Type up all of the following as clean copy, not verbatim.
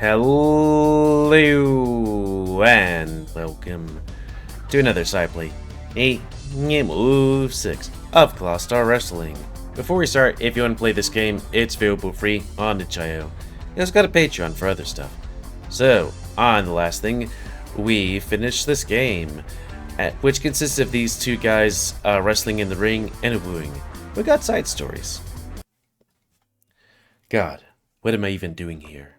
Hello and welcome to another side play, a GamerWolfSix of Clawstar Wrestling. Before we start, if you want to play this game, it's available free on itch.io. It's got a Patreon for other stuff. So, on the last thing, we finished this game, which consists of these two guys wrestling in the ring and a wooing. We got side stories. God, what am I even doing here?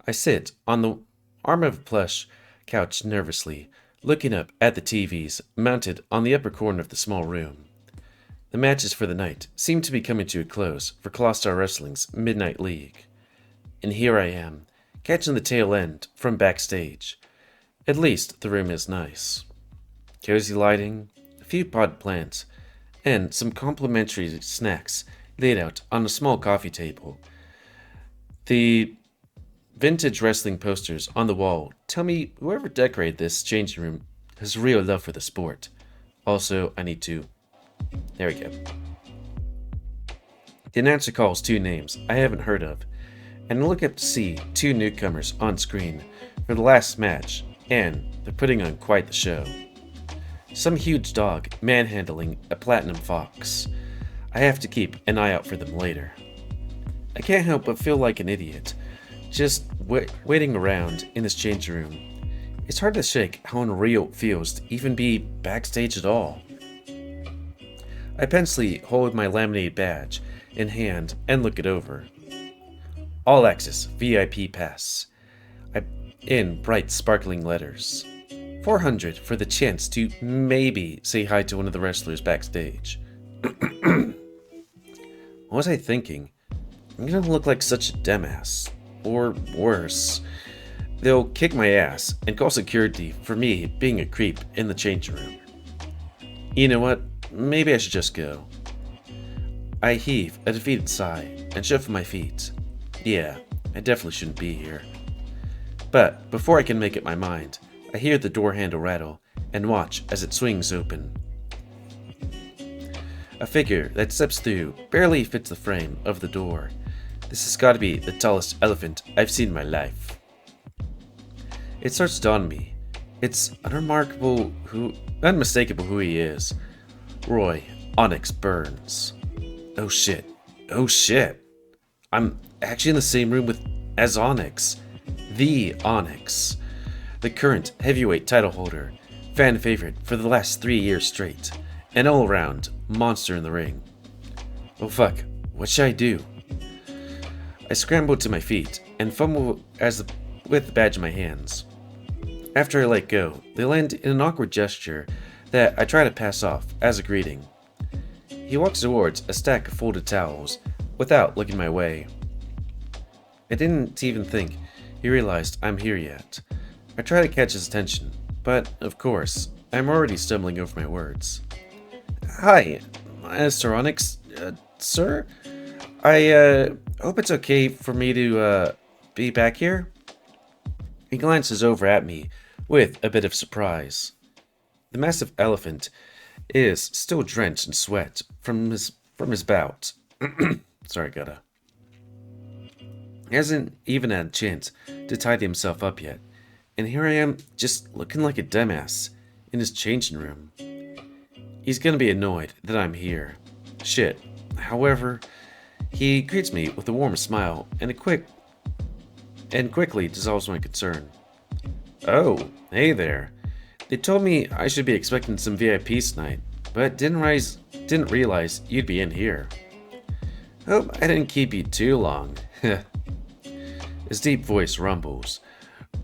I sit on the arm of a plush couch nervously, looking up at the TVs mounted on the upper corner of the small room. The matches for the night seem to be coming to a close for Clawstar Wrestling's Midnight League. And here I am, catching the tail end from Backstage. At least the room is nice. Cozy lighting, a few potted plants, and some complimentary snacks laid out on a small coffee table. The vintage wrestling posters on the wall tell me whoever decorated this changing room has real love for the sport. Also, I need to... There we go. The announcer calls two names I haven't heard of, and I look up to see two newcomers on screen for the last match, and they're putting on quite the show. Some huge dog manhandling a platinum fox. I have to keep an eye out for them later. I can't help but feel like an idiot, just waiting around in this changing room. It's hard to shake how unreal it feels to even be backstage at all. I pensively hold my laminated badge in hand and look it over. All Access VIP Pass. In bright sparkling letters. 400 for the chance to maybe say hi to one of the wrestlers backstage. What was I thinking? I'm gonna look like such a dumbass. Or worse. They'll kick my ass and call security for me being a creep in the changing room. You know what? Maybe I should just go. I heave a defeated sigh and shuffle my feet. Yeah, I definitely shouldn't be here. But before I can make up my mind, I hear the door handle rattle and watch as it swings open. A figure that steps through barely fits the frame of the door. This has got to be the tallest elephant I've seen in my life. It starts to dawn on me. It's unmistakable who he is. Roy Onyx Burns. Oh shit. I'm actually in the same room as Onyx. The Onyx. The current heavyweight title holder. Fan favorite for the last 3 years straight. An all-around monster in the ring. Oh fuck, what should I do? I scramble to my feet and fumble with the badge in my hands. After I let go, they land in an awkward gesture that I try to pass off as a greeting. He walks towards a stack of folded towels without looking my way. I didn't even think he realized I'm here yet. I try to catch his attention, but of course, I'm already stumbling over my words. Hi, Mr. Onyx, sir? I hope it's okay for me to be back here? He glances over at me with a bit of surprise. The massive elephant is still drenched in sweat from his bout. Sorry, He hasn't even had a chance to tidy himself up yet, and here I am just looking like a dumbass in his changing room. He's gonna be annoyed that I'm here. Shit. However, he greets me with a warm smile and quickly dissolves my concern. Oh, hey there. They told me I should be expecting some VIPs tonight, but didn't realize you'd be in here. Hope I didn't keep you too long. His deep voice rumbles,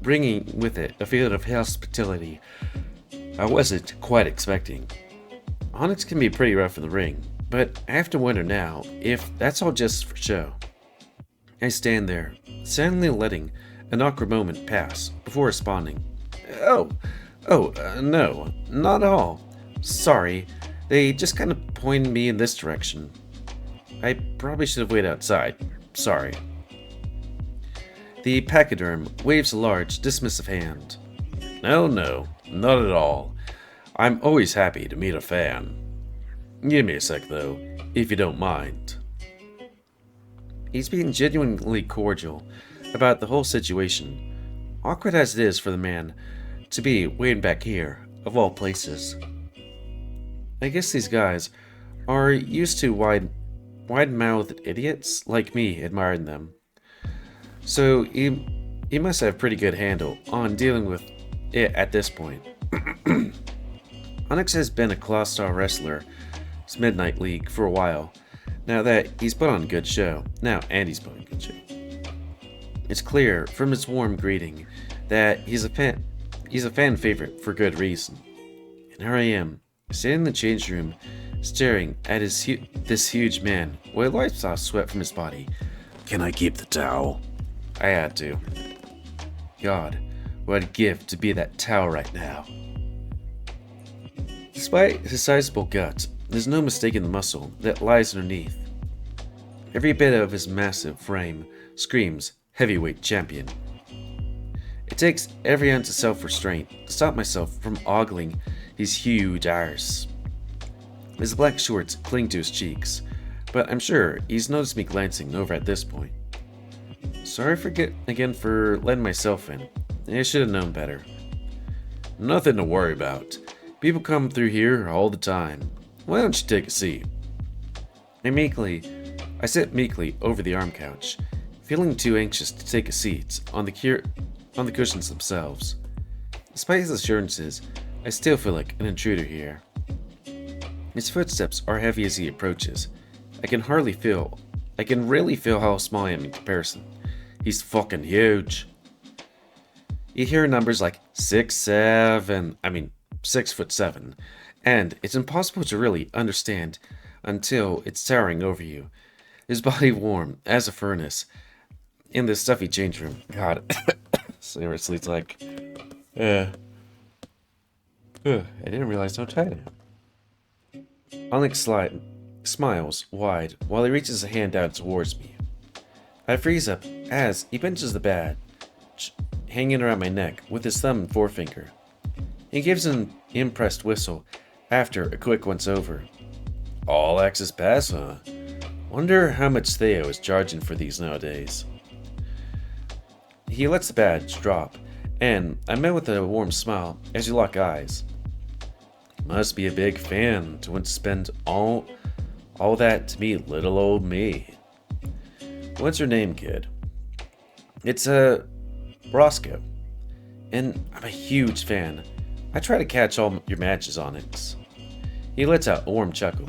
bringing with it a feeling of hospitality I wasn't quite expecting. Onyx can be pretty rough in the ring, but I have to wonder now if that's all just for show. I stand there, suddenly letting an awkward moment pass before responding. No, not at all. Sorry, they just kind of pointed me in this direction. I probably should have waited outside. Sorry. The pachyderm waves a large, dismissive hand. No, not at all. I'm always happy to meet a fan. Give me a sec, though, if you don't mind. He's being genuinely cordial about the whole situation. Awkward as it is for the man to be waiting back here, of all places. I guess these guys are used to wide-mouthed idiots like me admiring them. So he must have a pretty good handle on dealing with it at this point. Onyx has been a Clawstar wrestler, Midnight League, for a while. Now that he's put on a good show. He's put on a good show. It's clear from his warm greeting that he's a fan favorite for good reason. And here I am, sitting in the change room, staring at this huge man, while wipes off sweat from his body. Can I keep the towel? I had to. God, what I'd give to be that towel right now. Despite his sizable guts, there's no mistaking the muscle that lies underneath. Every bit of his massive frame screams heavyweight champion. It takes every ounce of self-restraint to stop myself from ogling his huge arse. His black shorts cling to his cheeks, but I'm sure he's noticed me glancing over at this point. Sorry again for letting myself in. I should have known better. Nothing to worry about. People come through here all the time. Why don't you take a seat? I sit meekly over the arm couch, feeling too anxious to take a seat on the cushions themselves. Despite his assurances, I still feel like an intruder here. His footsteps are heavy as he approaches. I can really feel how small I am in comparison. He's fucking huge. You hear numbers like 6'7", 6'7", and it's impossible to really understand until it's towering over you. His body warm as a furnace in this stuffy change room. God, seriously, it's like, I didn't realize how tight I am. Onyx smiles wide while he reaches a hand out towards me. I freeze up as he pinches the badge hanging around my neck with his thumb and forefinger. He gives an impressed whistle after a quick once over. All access pass, huh? Wonder how much Theo is charging for these nowadays. He lets the badge drop, and I'm met with a warm smile as we lock eyes. Must be a big fan to want to spend all that to meet little old me. What's your name, kid? It's Roscoe, and I'm a huge fan. I try to catch all your matches, Onyx. He lets out a warm chuckle.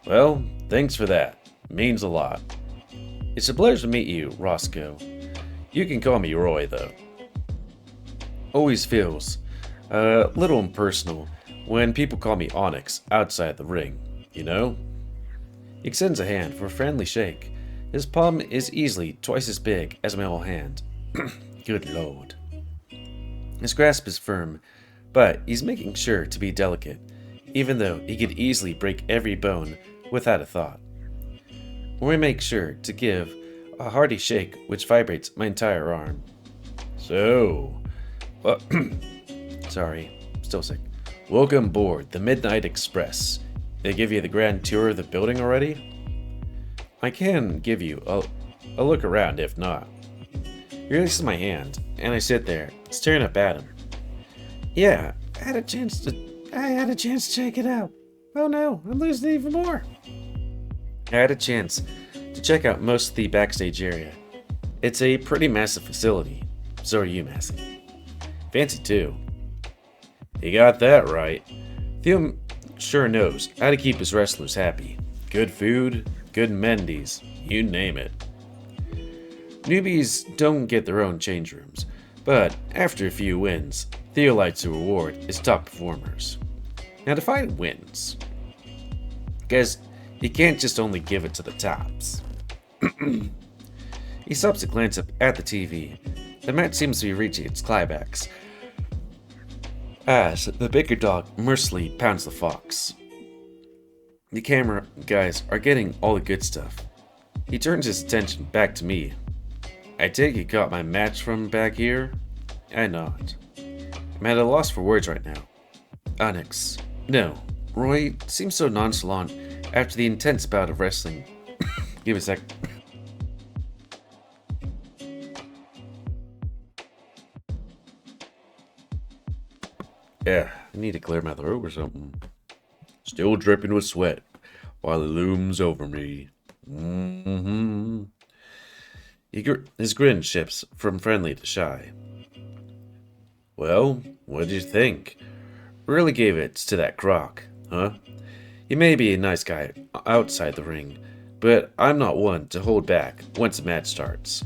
Well, thanks for that. Means a lot. It's a pleasure to meet you, Roscoe. You can call me Roy, though. Always feels a little impersonal when people call me Onyx outside the ring, you know? He extends a hand for a friendly shake. His palm is easily twice as big as my whole hand. Good lord. His grasp is firm, but he's making sure to be delicate, even though he could easily break every bone without a thought. We make sure to give a hearty shake which vibrates my entire arm. So, sorry, still sick. Welcome aboard the Midnight Express. They give you the grand tour of the building already? I can give you a look around if not. He releases my hand, and I sit there, staring up at him. Yeah, I had a chance to check it out. Oh no, I'm losing even more. I had a chance to check out most of the backstage area. It's a pretty massive facility. So are you, Massey. Fancy too. You got that right. Theo sure knows how to keep his wrestlers happy. Good food, good amenities, you name it. Newbies don't get their own change rooms, but after a few wins, Theo likes to reward his top performers. Now define wins. Guess you can't just only give it to the tops. He stops to glance up at the TV. The match seems to be reaching its climax as the bigger dog mercilessly pounds the fox. The camera guys are getting all the good stuff. He turns his attention back to me. I take you caught my match from back here? I nod. I'm at a loss for words right now. Onyx. No. Roy seems so nonchalant after the intense bout of wrestling. Give me a sec. Yeah, I need to clear my throat or something. Still dripping with sweat while it looms over me. Mm-hmm. His grin shifts from friendly to shy. Well, what did you think? Really gave it to that croc, huh? He may be a nice guy outside the ring, but I'm not one to hold back once a match starts.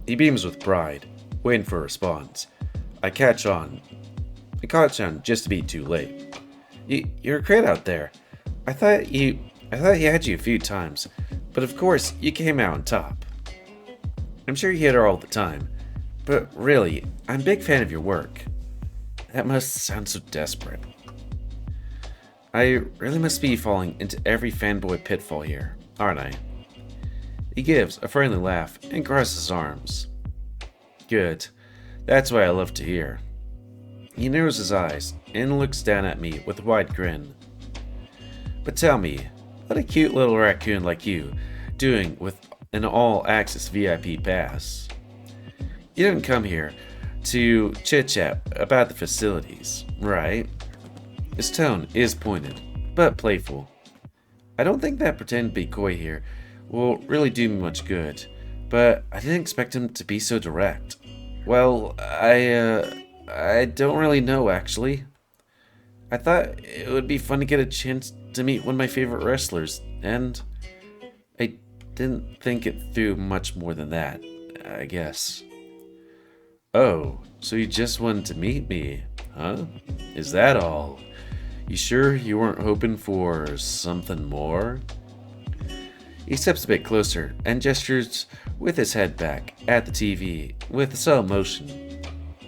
He beams with pride, waiting for a response. I catch on. I catch on just a beat too late. You're great out there. I thought he had you a few times, but of course you came out on top. I'm sure you hit her all the time, but really, I'm a big fan of your work. That must sound so desperate. I really must be falling into every fanboy pitfall here, aren't I? He gives a friendly laugh and crosses his arms. Good. That's what I love to hear. He narrows his eyes and looks down at me with a wide grin. But tell me, what a cute little raccoon like you doing with an all-access VIP pass? You didn't come here to chit-chat about the facilities, right? His tone is pointed, but playful. I don't think that pretend to be coy here will really do me much good, but I didn't expect him to be so direct. Well, I don't really know, actually. I thought it would be fun to get a chance to meet one of my favorite wrestlers, and I didn't think it through much more than that, I guess. Oh, so you just wanted to meet me, huh? Is that all? You sure you weren't hoping for something more? He steps a bit closer and gestures with his head back at the TV with a subtle motion.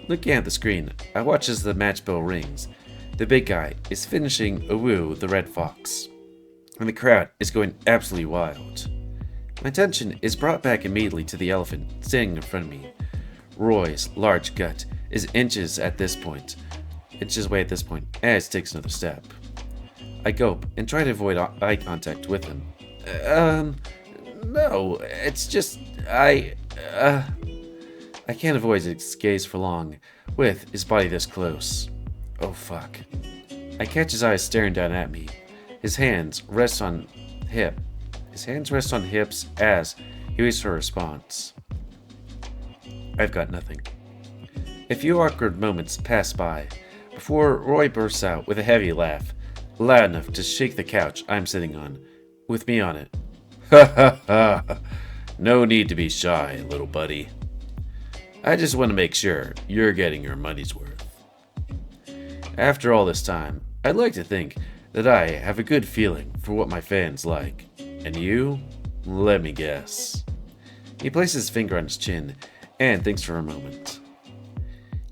Looking at the screen, I watch as the match bell rings. The big guy is finishing a woo with the Red Fox, and the crowd is going absolutely wild. My attention is brought back immediately to the elephant sitting in front of me. Roy's large gut is inches away at this point, as he takes another step. I gulp and try to avoid eye contact with him. No, it's just, I can't avoid his gaze for long, with his body this close. Oh fuck. I catch his eyes staring down at me. His hands rest on hips as he waits for a response. I've got nothing. A few awkward moments pass by before Roy bursts out with a heavy laugh, loud enough to shake the couch I'm sitting on, with me on it. Ha ha ha! No need to be shy, little buddy. I just want to make sure you're getting your money's worth. After all this time, I'd like to think that I have a good feeling for what my fans like. And you? Let me guess. He places his finger on his chin and thinks for a moment.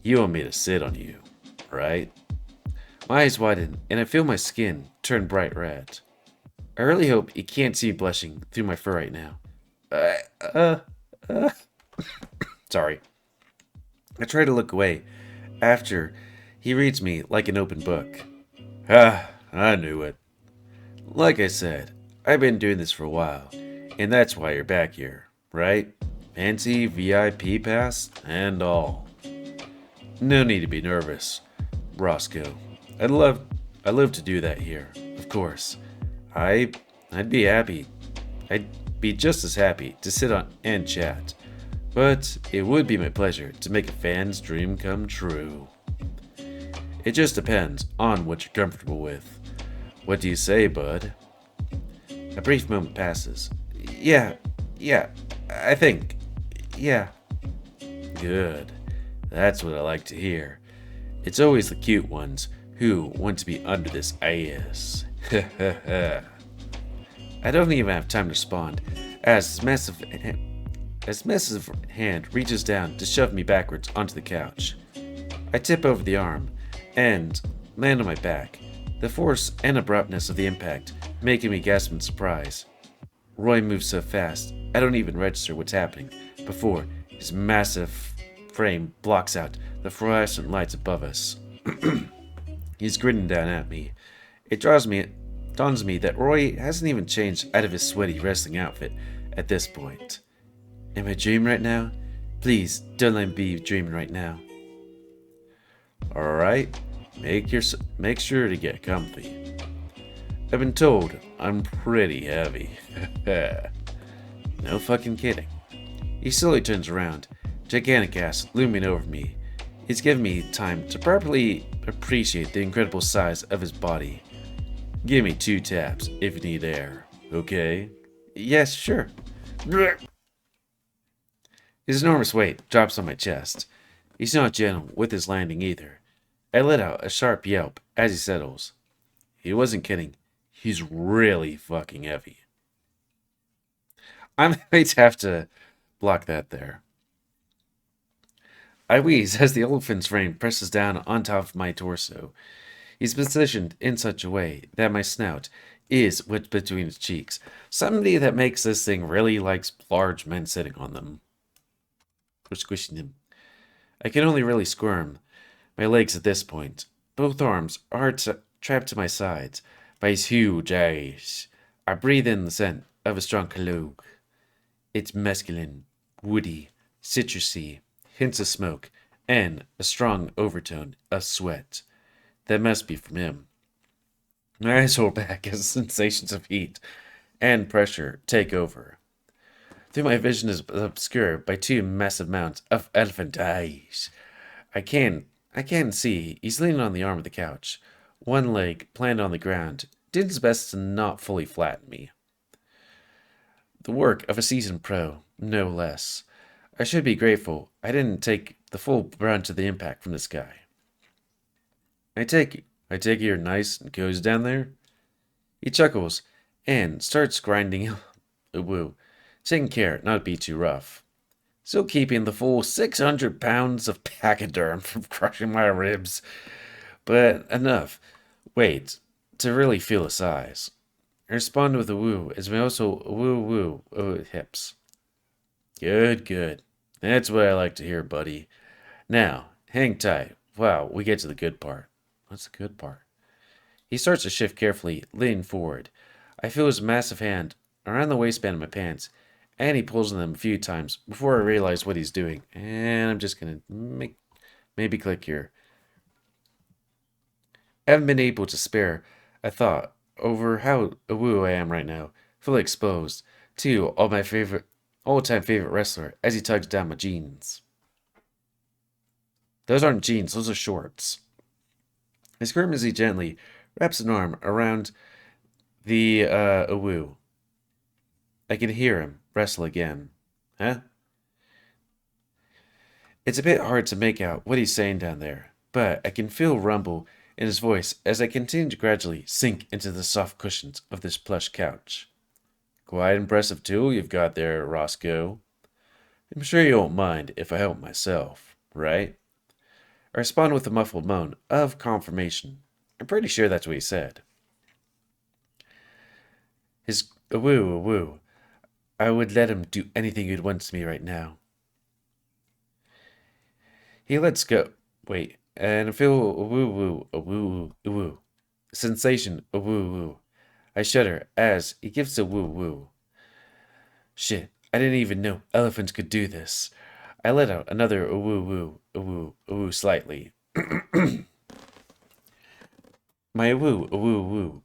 You want me to sit on you, right? My eyes widen and I feel my skin turn bright red. I really hope you can't see me blushing through my fur right now. Sorry. I try to look away after he reads me like an open book. I knew it. Like I said, I've been doing this for a while, and that's why you're back here, right? Fancy VIP pass and all. No need to be nervous, Roscoe. I'd love to do that here, of course. I'd be happy. I'd be just as happy to sit on and chat. But it would be my pleasure to make a fan's dream come true. It just depends on what you're comfortable with. What do you say, bud? A brief moment passes. Yeah, I think. Yeah. Good. That's what I like to hear. It's always the cute ones who want to be under this ass. I don't even have time to respond as his massive hand reaches down to shove me backwards onto the couch. I tip over the arm and land on my back, the force and abruptness of the impact making me gasp in surprise. Roy moves so fast, I don't even register what's happening before his massive frame blocks out the fluorescent lights above us. He's grinning down at me. It dawns me that Roy hasn't even changed out of his sweaty wrestling outfit at this point. Am I dreaming right now? Please, don't let me be dreaming right now. Alright, Make sure to get comfy. I've been told I'm pretty heavy. No fucking kidding. He slowly turns around, gigantic ass looming over me. He's giving me time to properly appreciate the incredible size of his body. Give me 2 taps if you need air, okay? Yes, sure. His enormous weight drops on my chest. He's not gentle with his landing either. I let out a sharp yelp as he settles. He wasn't kidding. He's really fucking heavy. I might have to block that there. I wheeze as the elephant's frame presses down on top of my torso. He's positioned in such a way that my snout is wedged between his cheeks, something that makes this thing really likes large men sitting on them. Or squishing him. I can only really squirm my legs at this point. Both arms are trapped to my sides by his huge eyes. I breathe in the scent of a strong cologne. It's masculine, woody, citrusy, hints of smoke, and a strong overtone of sweat. That must be from him. My eyes roll back as sensations of heat and pressure take over. Though my vision is obscured by 2 massive mounds of elephant eyes, I can see he's leaning on the arm of the couch, one leg planted on the ground, did his best to not fully flatten me. The work of a seasoned pro, no less. I should be grateful I didn't take the full brunt of the impact from this guy. I take you're nice and cozy down there? He chuckles and starts grinding a woo, taking care not to be too rough. Still keeping the full 600 pounds of pachyderm from crushing my ribs, but enough. Wait, to really feel the size. I respond with a woo as we also woo hips. Good. That's what I like to hear, buddy. Now, hang tight. Wow, we get to the good part. What's the good part? He starts to shift carefully, leaning forward. I feel his massive hand around the waistband of my pants, and he pulls on them a few times before I realize what he's doing. And I'm just gonna maybe click here. I haven't been able to spare a thought over how woo I am right now, fully exposed to all-time favorite wrestler as he tugs down my jeans. Those aren't jeans, those are shorts. I squirm as he gently wraps an arm around the woo. I can hear him wrestle again. Huh? It's a bit hard to make out what he's saying down there, but I can feel rumble in his voice as I continue to gradually sink into the soft cushions of this plush couch. Quite impressive tool you've got there, Roscoe. I'm sure you won't mind if I help myself, right? I respond with a muffled moan of confirmation. I'm pretty sure that's what he said. His woo. I would let him do anything he'd want to me right now. He lets go. Wait, and I feel a woo. Sensation, a woo. I shudder as he gives a woo. Shit, I didn't even know elephants could do this. I let out another woo slightly. My woo.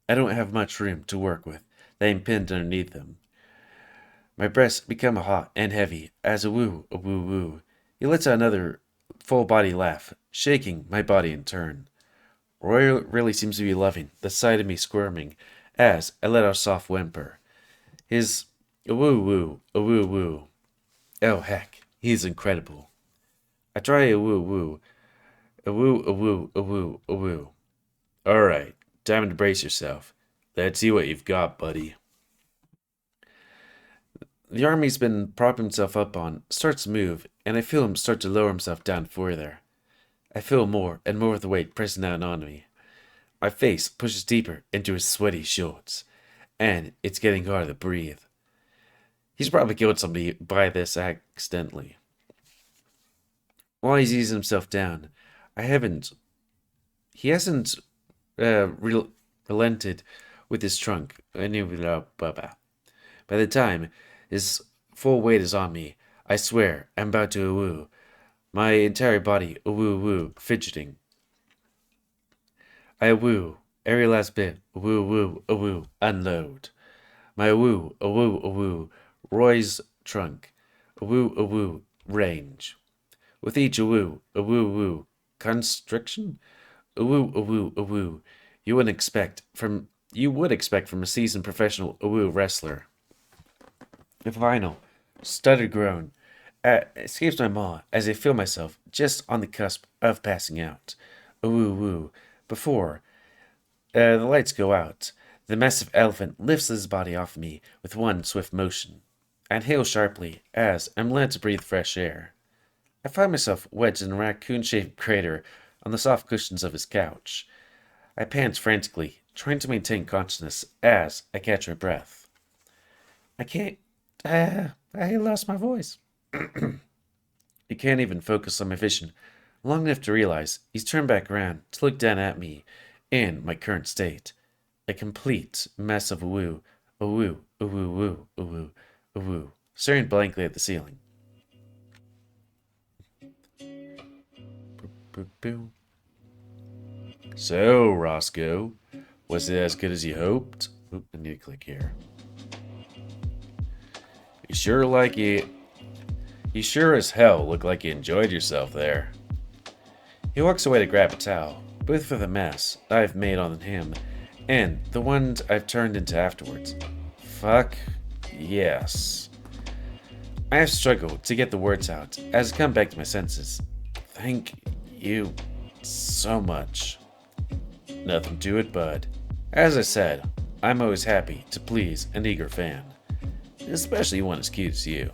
I don't have much room to work with. They ain't pinned underneath them. My breasts become hot and heavy as a woo. He lets out another full body laugh, shaking my body in turn. Roy really seems to be loving the sight of me squirming as I let out a soft whimper. His woo. Oh heck, he's incredible. I try a woo. Alright, time to brace yourself. Let's see what you've got, buddy. The arm he's been propping himself up on starts to move, and I feel him start to lower himself down further. I feel more and more of the weight pressing down on me. My face pushes deeper into his sweaty shorts, and it's getting harder to breathe. He's probably killed somebody by this accidentally. While he's easing himself down, he hasn't relented with his trunk. By the time his full weight is on me, I swear I'm about to woo. My entire body woo fidgeting. I woo. Every last bit. Woo woo a woo. Unload. My woo a woo a woo. Roy's trunk. A woo range. With each a woo woo. Constriction? A woo a woo. You would expect from a seasoned professional a woo wrestler. A final, stuttered groan escapes my maw as I feel myself just on the cusp of passing out. A woo. Before the lights go out, the massive elephant lifts his body off me with one swift motion, and hails sharply as I'm led to breathe fresh air. I find myself wedged in a raccoon-shaped crater on the soft cushions of his couch. I pant frantically, trying to maintain consciousness as I catch my breath. I can't. I lost my voice. I can't even focus on my vision long enough to realize he's turned back around to look down at me in my current state. A complete mess of a woo, staring blankly at the ceiling. So, Roscoe, was it as good as you hoped? Oop, I need to click here. You sure as hell look like you enjoyed yourself there. He walks away to grab a towel, both for the mess I've made on him and the ones I've turned into afterwards. Fuck yes. I have struggled to get the words out as I come back to my senses. Thank you so much. Nothing to it, bud. As I said, I'm always happy to please an eager fan, especially one as cute as you.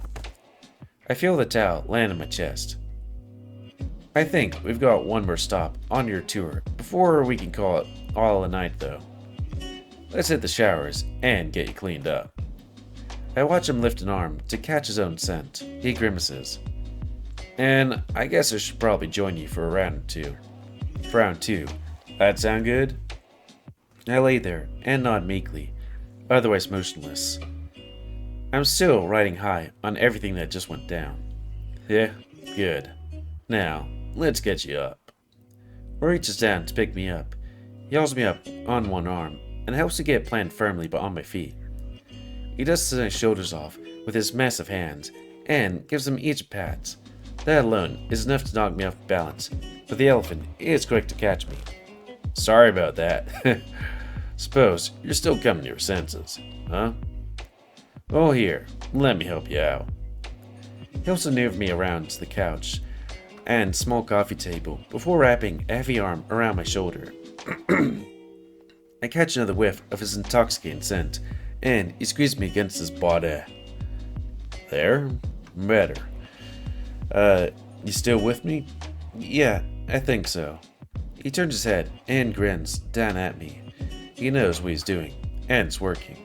I feel the towel land on my chest. I think we've got one more stop on your tour before we can call it all a night, though. Let's hit the showers and get you cleaned up. I watch him lift an arm to catch his own scent. He grimaces. And I guess I should probably join you for a round or two. For round two. That sound good? I lay there and nod meekly, otherwise motionless. I'm still riding high on everything that just went down. Yeah, good. Now, let's get you up. Roy reaches down to pick me up. He holds me up on one arm and helps me get planted firmly on my feet. He dusts my shoulders off with his massive hands and gives them each a pat. That alone is enough to knock me off balance, but the elephant is quick to catch me. Sorry about that. Suppose you're still coming to your senses, huh? Oh, here, let me help you out. He also moved me around to the couch and small coffee table before wrapping a heavy arm around my shoulder. I catch another whiff of his intoxicating scent, and he squeezed me against his body. There? Better. You still with me? Yeah, I think so. He turns his head and grins down at me. He knows what he's doing, and it's working.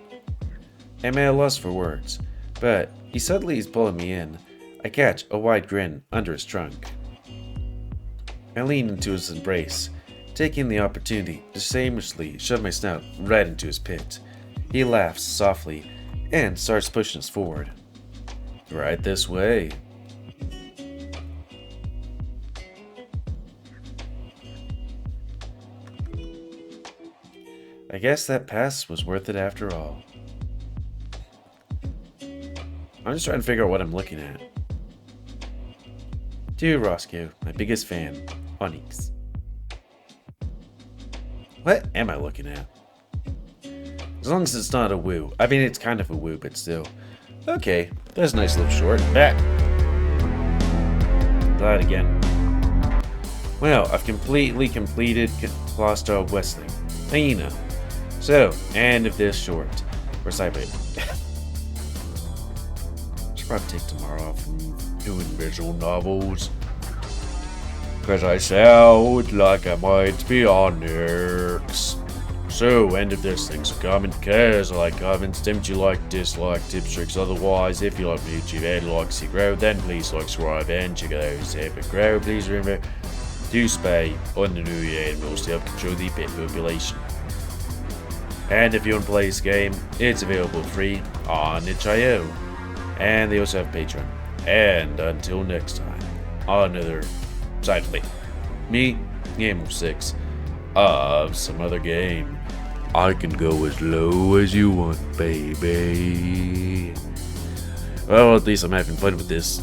I'm at a loss for words, but he suddenly is pulling me in. I catch a wide grin under his trunk. I lean into his embrace, taking the opportunity to shamelessly shove my snout right into his pit. He laughs softly and starts pushing us forward. Right this way. I guess that pass was worth it after all. I'm just trying to figure out what I'm looking at. Dear Roscoe, my biggest fan, Onyx. What am I looking at? As long as it's not a woo. I mean, it's kind of a woo, but still. Okay, that's a nice little short. Back. That again. Well, I've completely completed Clawstar Wrestling. Hyena. So, end of this short. Or sideways. Should probably take tomorrow off from doing visual novels. Because I sound like I might be on next. So, end of this. Thanks for coming. Cares, like comments, don't you like, dislike, tips, tricks. Otherwise, if you like me YouTube and like to grow, then please like, subscribe, and check out those epic grow. Please remember to spay on the new year and will still control the pet population. And if you want to play this game, it's available free on itch.io. And they also have Patreon. And until next time, on another side play. Me, GamerWolfSix, Some other game. I can go as low as you want, baby. Well, at least I'm having fun with this,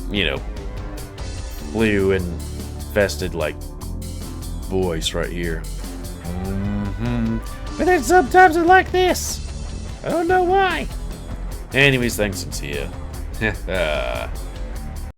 blue infested, voice right here. But then sometimes I like this. I don't know why. Anyways, thanks and see ya.